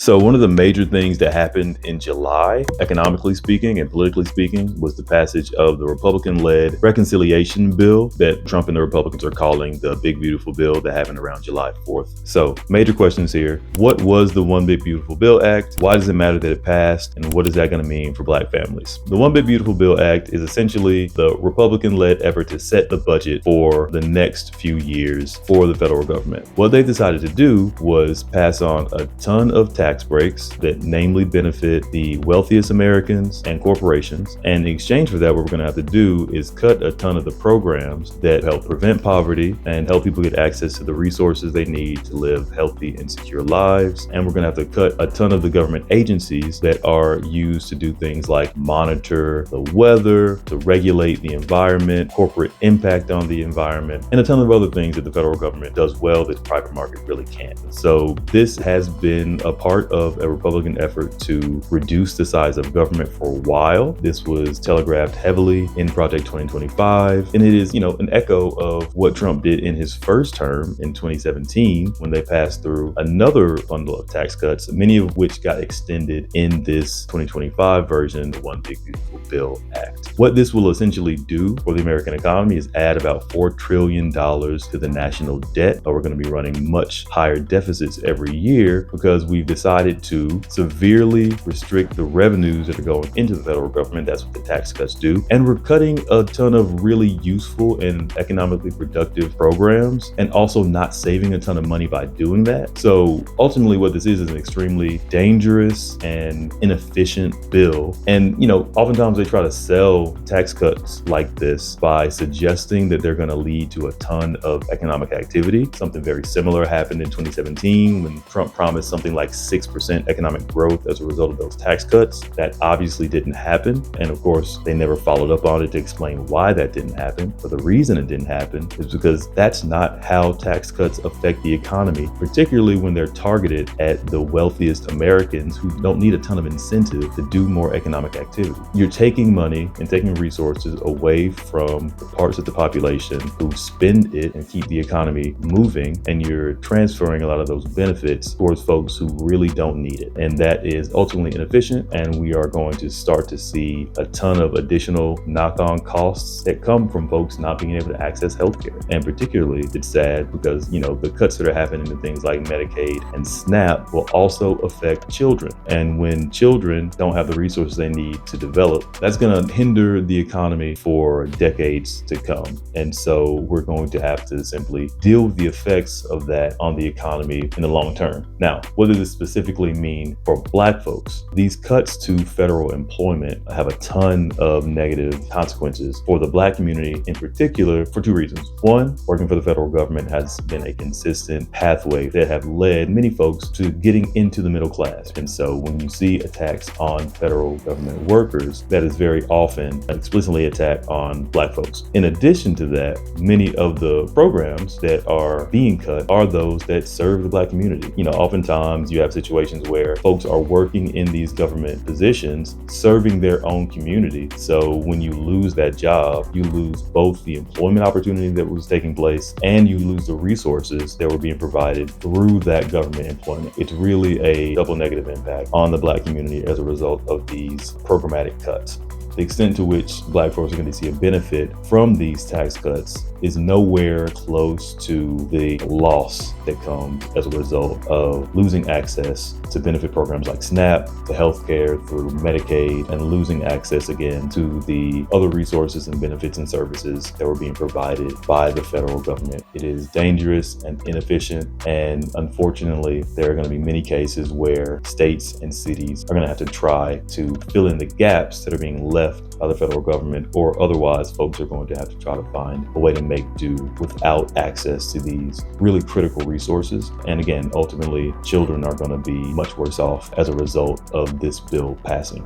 So one of the major things that happened in July, economically speaking and politically speaking, was the passage of the Republican-led reconciliation bill that Trump and the Republicans are calling the Big Beautiful Bill that happened around July 4th. So major questions here. What was the One Big Beautiful Bill Act? Why does it matter that it passed? And what is that going to mean for Black families? The One Big Beautiful Bill Act is essentially the Republican-led effort to set the budget for the next few years for the federal government. What they decided to do was pass on a ton of tax breaks that namely benefit the wealthiest Americans and corporations. And in exchange for that, what we're going to have to do is cut a ton of the programs that help prevent poverty and help people get access to the resources they need to live healthy and secure lives. And we're going to have to cut a ton of the government agencies that are used to do things like monitor the weather, to regulate the environment, corporate impact on the environment, and a ton of other things that the federal government does well that the private market really can't. So this has been a part of a Republican effort to reduce the size of government for a while. This was telegraphed heavily in Project 2025, and it is, an echo of what Trump did in his first term in 2017 when they passed through another bundle of tax cuts, many of which got extended in this 2025 version, the One Big Beautiful Bill Act. What this will essentially do for the American economy is add about $4 trillion to the national debt. We're going to be running much higher deficits every year because we've decided to severely restrict the revenues that are going into the federal government. That's what the tax cuts do. And we're cutting a ton of really useful and economically productive programs and also not saving a ton of money by doing that. So ultimately what this is an extremely dangerous and inefficient bill. And, oftentimes they try to sell tax cuts like this by suggesting that they're going to lead to a ton of economic activity. Something very similar happened in 2017 when Trump promised something like 6% economic growth as a result of those tax cuts. That obviously didn't happen. And of course, they never followed up on it to explain why that didn't happen. But the reason it didn't happen is because that's not how tax cuts affect the economy, particularly when they're targeted at the wealthiest Americans who don't need a ton of incentive to do more economic activity. You're taking money and taking resources away from the parts of the population who spend it and keep the economy moving, and you're transferring a lot of those benefits towards folks who really don't need it. And that is ultimately inefficient, and we are going to start to see a ton of additional knock-on costs that come from folks not being able to access healthcare. And particularly, it's sad because, the cuts that are happening to things like Medicaid and SNAP will also affect children. And when children don't have the resources they need to develop, that's going to hinder the economy for decades to come. And so we're going to have to simply deal with the effects of that on the economy in the long term. Now, what does this specifically mean for Black folks? These cuts to federal employment have a ton of negative consequences for the Black community in particular for two reasons. One, working for the federal government has been a consistent pathway that have led many folks to getting into the middle class. And so when you see attacks on federal government workers, that is very often an explicitly attack on Black folks. In addition to that, many of the programs that are being cut are those that serve the Black community. Oftentimes you have situations where folks are working in these government positions serving their own community. So when you lose that job, you lose both the employment opportunity that was taking place and you lose the resources that were being provided through that government employment. It's really a double negative impact on the Black community as a result of these programmatic cuts. The extent to which Black folks are going to see a benefit from these tax cuts is nowhere close to the loss that comes as a result of losing access to benefit programs like SNAP, to healthcare through Medicaid, and losing access again to the other resources and benefits and services that were being provided by the federal government. It is dangerous and inefficient, and unfortunately, there are going to be many cases where states and cities are going to have to try to fill in the gaps that are being left by the federal government, or otherwise folks are going to have to try to find a way to make do without access to these really critical resources. And again, ultimately, children are going to be much worse off as a result of this bill passing.